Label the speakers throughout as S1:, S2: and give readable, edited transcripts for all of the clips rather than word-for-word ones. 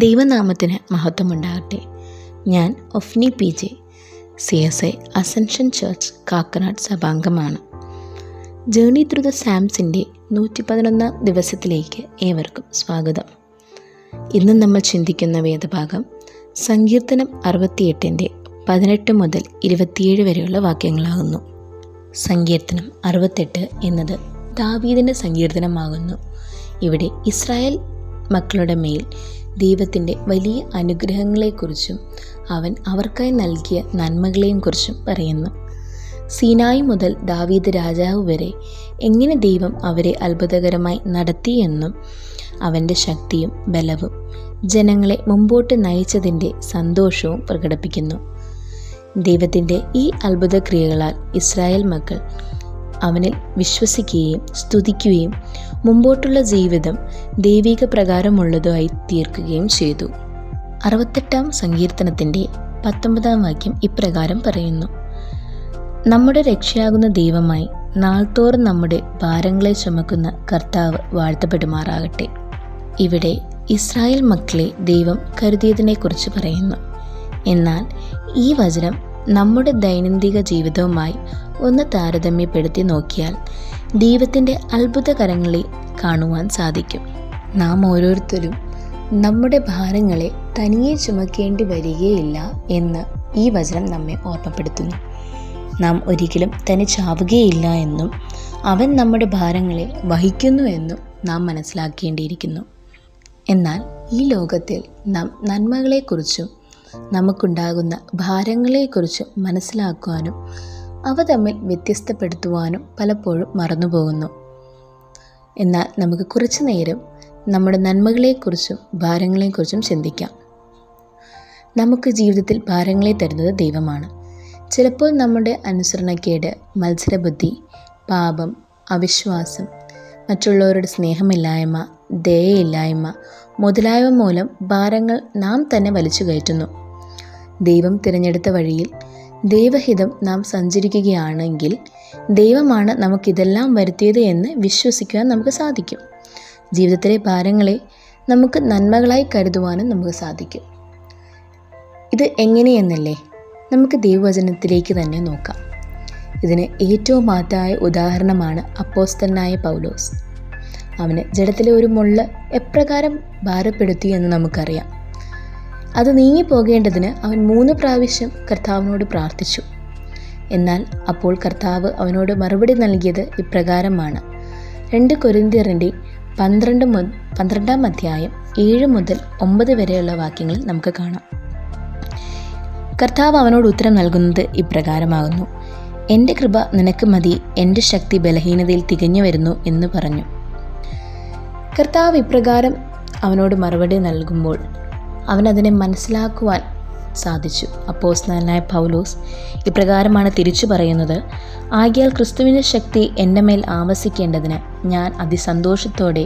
S1: ദൈവനാമത്തിന് മഹത്വമുണ്ടാകട്ടെ. ഞാൻ Ofni PJ, CSI Ascension church Kakkanad സഭാംഗമാണ്. ജേർണി ത്രൂ ദ സാംസിൻ്റെ 111 ദിവസത്തിലേക്ക് ഏവർക്കും സ്വാഗതം. ഇന്ന് നമ്മൾ ചിന്തിക്കുന്ന വേദഭാഗം സങ്കീർത്തനം 68 18 മുതൽ 27 വരെയുള്ള വാക്യങ്ങളാകുന്നു. സങ്കീർത്തനം 68 എന്നത് ദാവീദിൻ്റെ സങ്കീർത്തനമാകുന്നു. ഇവിടെ ഇസ്രായേൽ മക്കളുടെ മേൽ ദൈവത്തിൻ്റെ വലിയ അനുഗ്രഹങ്ങളെക്കുറിച്ചും അവൻ അവർക്കായി നൽകിയ നന്മകളെയും കുറിച്ചും പറയുന്നു. സീനായി മുതൽ ദാവീദ് രാജാവ് വരെ എങ്ങനെ ദൈവം അവരെ അത്ഭുതകരമായി നടത്തിയെന്നും അവൻ്റെ ശക്തിയും ബലവും ജനങ്ങളെ മുമ്പോട്ട് നയിച്ചതിൻ്റെ സന്തോഷവും പ്രകടിപ്പിക്കുന്നു. ദൈവത്തിൻ്റെ ഈ അത്ഭുതക്രിയകളാൽ ഇസ്രായേൽ മക്കൾ അവനിൽ വിശ്വസിക്കുകയും സ്തുതിക്കുകയും മുമ്പോട്ടുള്ള ജീവിതം ദൈവിക പ്രകാരമുള്ളതായി തീർക്കുകയും ചെയ്തു. 68 സങ്കീർത്തനത്തിൻ്റെ 19 വാക്യം ഇപ്രകാരം പറയുന്നു: നമ്മുടെ രക്ഷയാകുന്ന ദൈവമായി നാൾതോറും നമ്മുടെ ഭാരങ്ങളെ ചുമക്കുന്ന കർത്താവ് വാഴ്ത്തപ്പെടുമാറാകട്ടെ. ഇവിടെ ഇസ്രായേൽ മക്കളെ ദൈവം കരുതിയതിനെക്കുറിച്ച് പറയുന്നു. എന്നാൽ ഈ വചനം നമ്മുടെ ദൈനംദിന ജീവിതവുമായി ഒന്ന് താരതമ്യപ്പെടുത്തി നോക്കിയാൽ ദൈവത്തിൻ്റെ അത്ഭുതകരങ്ങളെ കാണുവാൻ സാധിക്കും. നാം ഓരോരുത്തരും നമ്മുടെ ഭാരങ്ങളെ തനിയെ ചുമക്കേണ്ടി വരികയില്ല എന്ന് ഈ വചനം നമ്മെ ഓർമ്മപ്പെടുത്തുന്നു. നാം ഒരിക്കലും തനിച്ചാവുകയില്ല എന്നും അവൻ നമ്മുടെ ഭാരങ്ങളെ വഹിക്കുന്നു എന്നും നാം മനസ്സിലാക്കേണ്ടിയിരിക്കുന്നു. എന്നാൽ ഈ ലോകത്തിൽ നാം നന്മകളെക്കുറിച്ചും നമുക്കുണ്ടാകുന്ന ഭാരങ്ങളെക്കുറിച്ചും മനസ്സിലാക്കുവാനും അവ തമ്മിൽ വ്യത്യസ്തപ്പെടുത്തുവാനും പലപ്പോഴും മറന്നുപോകുന്നു. എന്നാൽ നമുക്ക് കുറച്ചു നേരം നമ്മുടെ നന്മകളെക്കുറിച്ചും ഭാരങ്ങളെക്കുറിച്ചും ചിന്തിക്കാം. നമുക്ക് ജീവിതത്തിൽ ഭാരങ്ങളെ തരുന്നത് ദൈവമാണ്. ചിലപ്പോൾ നമ്മുടെ അനുസരണക്കേട്, മത്സരബുദ്ധി, പാപം, അവിശ്വാസം, മറ്റുള്ളവരുടെ സ്നേഹമില്ലായ്മ, ദയയില്ലായ്മ മുതലായവ മൂലം ഭാരങ്ങൾ നാം തന്നെ വലിച്ചു കയറ്റുന്നു. ദൈവം തിരഞ്ഞെടുത്ത വഴിയിൽ ദൈവഹിതം നാം സഞ്ചരിക്കുകയാണെങ്കിൽ ദൈവമാണ് നമുക്കിതെല്ലാം വരുത്തിയത് എന്ന് വിശ്വസിക്കുവാൻ നമുക്ക് സാധിക്കും. ജീവിതത്തിലെ ഭാരങ്ങളെ നമുക്ക് നന്മകളായി കരുതുവാനും നമുക്ക് സാധിക്കും. ഇത് എങ്ങനെയെന്നല്ലേ? നമുക്ക് ദൈവവചനത്തിലേക്ക് തന്നെ നോക്കാം. ഇതിന് ഏറ്റവും മഹത്തായ ഉദാഹരണമാണ് അപ്പോസ്തലനായ പൗലോസ്. അവന് ജഡത്തിലെ ഒരു മുള്ള് എപ്രകാരം ഭാരപ്പെടുത്തി എന്ന് നമുക്കറിയാം. അത് നീങ്ങിപ്പോകേണ്ടതിന് അവൻ 3 പ്രാവശ്യം കർത്താവിനോട് പ്രാർത്ഥിച്ചു. എന്നാൽ അപ്പോൾ കർത്താവ് അവനോട് മറുപടി നൽകിയത് ഇപ്രകാരമാണ്. 2 കൊരിന്ത്യരുടെ 12 അധ്യായം 7 മുതൽ 9 വരെയുള്ള വാക്യങ്ങളിൽ നമുക്ക് കാണാം. കർത്താവ് അവനോട് ഉത്തരം നൽകുന്നത് ഇപ്രകാരമാകുന്നു: എൻ്റെ കൃപ നിനക്ക് മതി, എൻ്റെ ശക്തി ബലഹീനതയിൽ തികഞ്ഞു വരുന്നു എന്ന് പറഞ്ഞു. കർത്താവ് ഇപ്രകാരം അവനോട് മറുപടി നൽകുമ്പോൾ അവനതിനെ മനസ്സിലാക്കുവാൻ സാധിച്ചു. അപ്പോസ്തലനായ പൗലോസ് ഇപ്രകാരമാണ് തിരിച്ചു പറയുന്നത്: ആകയാൽ ക്രിസ്തുവിൻ്റെ ശക്തി എൻ്റെ മേൽ ആവസിക്കേണ്ടതിന് ഞാൻ അതിസന്തോഷത്തോടെ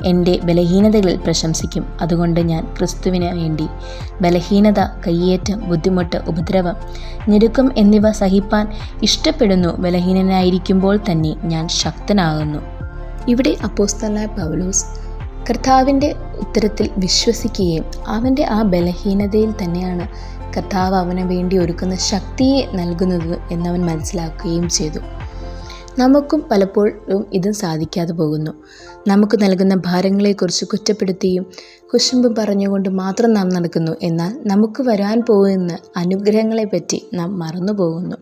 S1: എൻ്റെ ബലഹീനതകളിൽ പ്രശംസിക്കും. അതുകൊണ്ട് ഞാൻ ക്രിസ്തുവിന് വേണ്ടി ബലഹീനത, കയ്യേറ്റം, ബുദ്ധിമുട്ട്, ഉപദ്രവം, ഞെരുക്കം എന്നിവ സഹിപ്പാൻ ഇഷ്ടപ്പെടുന്നു. ബലഹീനനായിരിക്കുമ്പോൾ തന്നെ ഞാൻ ശക്തനാകുന്നു. ഇവിടെ അപ്പോസ്തലനായ പൗലോസ് കർത്താവിൻ്റെ ഉത്തരത്തിൽ വിശ്വസിക്കുകയും അവൻ്റെ ആ ബലഹീനതയിൽ തന്നെയാണ് കർത്താവ് അവന് വേണ്ടി ഒരുക്കുന്ന ശക്തിയെ നൽകുന്നത് എന്നവൻ മനസ്സിലാക്കുകയും ചെയ്തു. നമുക്കും പലപ്പോഴും ഇതും സാധിക്കാതെ പോകുന്നു. നമുക്ക് നൽകുന്ന ഭാരങ്ങളെക്കുറിച്ച് കുറ്റപ്പെടുത്തിയും കുശുമ്പും പറഞ്ഞുകൊണ്ട് മാത്രം നാം നടക്കുന്നു. എന്നാൽ നമുക്ക് വരാൻ പോകുന്ന അനുഗ്രഹങ്ങളെപ്പറ്റി നാം മറന്നു പോകുന്നു.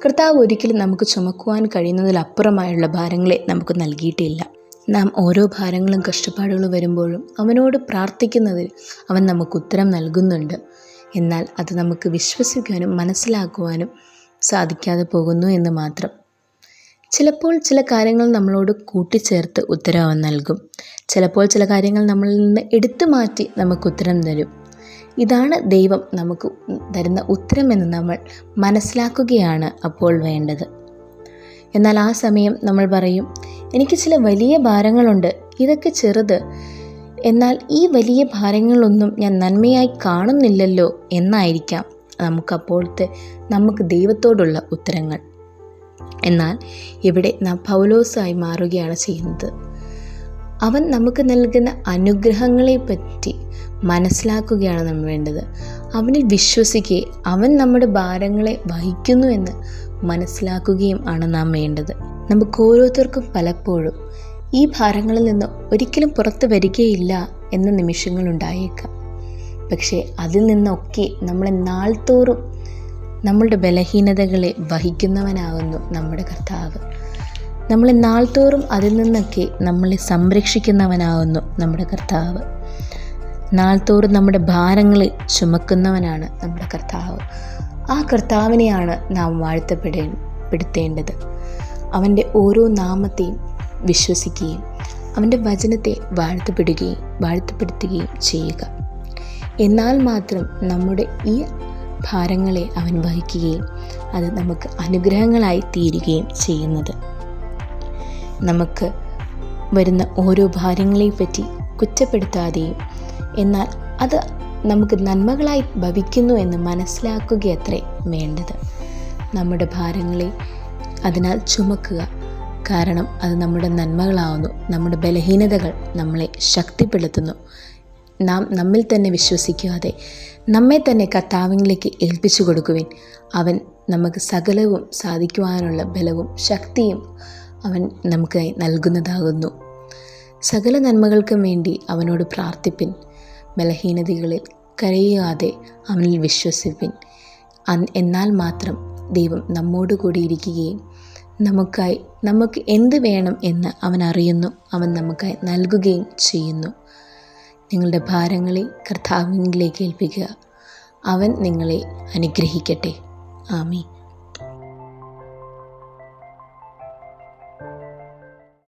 S1: കർത്താവ് ഒരിക്കലും നമുക്ക് ചുമക്കുവാൻ കഴിയുന്നതിലപ്പുറമായുള്ള ഭാരങ്ങളെ നമുക്ക് നൽകിയിട്ടില്ല. നാം ഓരോ ഭാരങ്ങളും കഷ്ടപ്പാടുകളും വരുമ്പോഴും അവനോട് പ്രാർത്ഥിക്കുന്നതിൽ അവൻ നമുക്ക് ഉത്തരം നൽകുന്നുണ്ട്. എന്നാൽ അത് നമുക്ക് വിശ്വസിക്കാനും മനസ്സിലാക്കുവാനും സാധിക്കാതെ പോകുന്നു എന്ന് മാത്രം. ചിലപ്പോൾ ചില കാര്യങ്ങൾ നമ്മളോട് കൂട്ടിച്ചേർത്ത് ഉത്തരം അവൻ നൽകും. ചിലപ്പോൾ ചില കാര്യങ്ങൾ നമ്മളിൽ നിന്ന് എടുത്തു മാറ്റി നമുക്ക് ഉത്തരം തരും. ഇതാണ് ദൈവം നമുക്ക് തരുന്ന ഉത്തരമെന്ന് നമ്മൾ മനസ്സിലാക്കുകയാണ് അപ്പോൾ വേണ്ടത്. എന്നാൽ ആ സമയം നമ്മൾ പറയും, എനിക്ക് ചില വലിയ ഭാരങ്ങളുണ്ട്, ഇതൊക്കെ ചെറുത്, എന്നാൽ ഈ വലിയ ഭാരങ്ങളൊന്നും ഞാൻ നന്മയായി കാണുന്നില്ലല്ലോ എന്നായിരിക്കാം നമുക്കപ്പോഴത്തെ നമുക്ക് ദൈവത്തോടുള്ള ഉത്തരങ്ങൾ. എന്നാൽ ഇവിടെ നാം പൗലോസായി മാറുകയാണ് ചെയ്യുന്നത്. അവൻ നമുക്ക് നൽകുന്ന അനുഗ്രഹങ്ങളെ പറ്റി മനസ്സിലാക്കുകയാണ് നമ്മൾ വേണ്ടത്. അവനിൽ വിശ്വസിക്കുകയും അവൻ നമ്മുടെ ഭാരങ്ങളെ വഹിക്കുന്നു എന്ന് മനസ്സിലാക്കുകയും ആണ് നാം വേണ്ടത്. നമുക്ക് ഓരോരുത്തർക്കും പലപ്പോഴും ഈ ഭാരങ്ങളിൽ നിന്ന് ഒരിക്കലും പുറത്തു വരികയില്ല എന്ന നിമിഷങ്ങളുണ്ടായേക്കാം. പക്ഷേ അതിൽ നിന്നൊക്കെ നമ്മളെ നാൾതോറും നമ്മളുടെ ബലഹീനതകളെ വഹിക്കുന്നവനാകുന്നു നമ്മുടെ കർത്താവ്. നമ്മളെ നാൾതോറും അതിൽ നിന്നൊക്കെ നമ്മളെ സംരക്ഷിക്കുന്നവനാകുന്നു നമ്മുടെ കർത്താവ്. നാൾതോറും നമ്മുടെ ഭാരങ്ങളെ ചുമക്കുന്നവനാണ് നമ്മുടെ കർത്താവ്. ആ കർത്താവിനെയാണ് നാം വാഴ്ത്തപ്പെടുത്തേണ്ടത്. അവൻ്റെ ഓരോ നാമത്തെയും വിശ്വസിക്കുകയും അവൻ്റെ വചനത്തെ വാഴ്ത്തപ്പെടുത്തുകയും ചെയ്യുക. എന്നാൽ മാത്രം നമ്മുടെ ഈ ഭാരങ്ങളെ അവൻ വഹിക്കുകയും അത് നമുക്ക് അനുഗ്രഹങ്ങളായി തീരുകയും ചെയ്യുന്നത്. നമുക്ക് വരുന്ന ഓരോ ഭാരങ്ങളെപ്പറ്റി കുറ്റപ്പെടുത്താതെയും എന്നാൽ അത് നമുക്ക് നന്മകളായി ഭവിക്കുന്നു എന്ന് മനസ്സിലാക്കുകയത്രേ വേണ്ടത്. നമ്മുടെ ഭാരങ്ങളെ അതിനാൽ ചുമക്കുക. കാരണം അത് നമ്മുടെ നന്മകളാവുന്നു. നമ്മുടെ ബലഹീനതകൾ നമ്മളെ ശക്തിപ്പെടുത്തുന്നു. നാം നമ്മിൽ തന്നെ വിശ്വസിക്കാതെ നമ്മെ തന്നെ കർത്താവിലേക്ക് ഏൽപ്പിച്ചു കൊടുക്കുവിൻ. അവൻ നമുക്ക് സകലവും സാധിക്കുവാനുള്ള ബലവും ശക്തിയും അവൻ നമുക്ക് നൽകുന്നതാകുന്നു. സകല നന്മകൾക്കും വേണ്ടി അവനോട് പ്രാർത്ഥിപ്പിൻ. ബലഹീനതകളിൽ കരയാതെ അവനിൽ വിശ്വസിപ്പിൻ. എന്നാൽ മാത്രം ദൈവം നമ്മോട് കൂടിയിരിക്കുകയും നമുക്ക് എന്ത് വേണം എന്ന് അവൻ അറിയുന്നു. അവൻ നമുക്കായി നൽകുകയും ചെയ്യുന്നു. നിങ്ങളുടെ ഭാരങ്ങളെ കർത്താവിലേക്ക് ഏൽപ്പിക്കുക. അവൻ നിങ്ങളെ അനുഗ്രഹിക്കട്ടെ. ആമേൻ.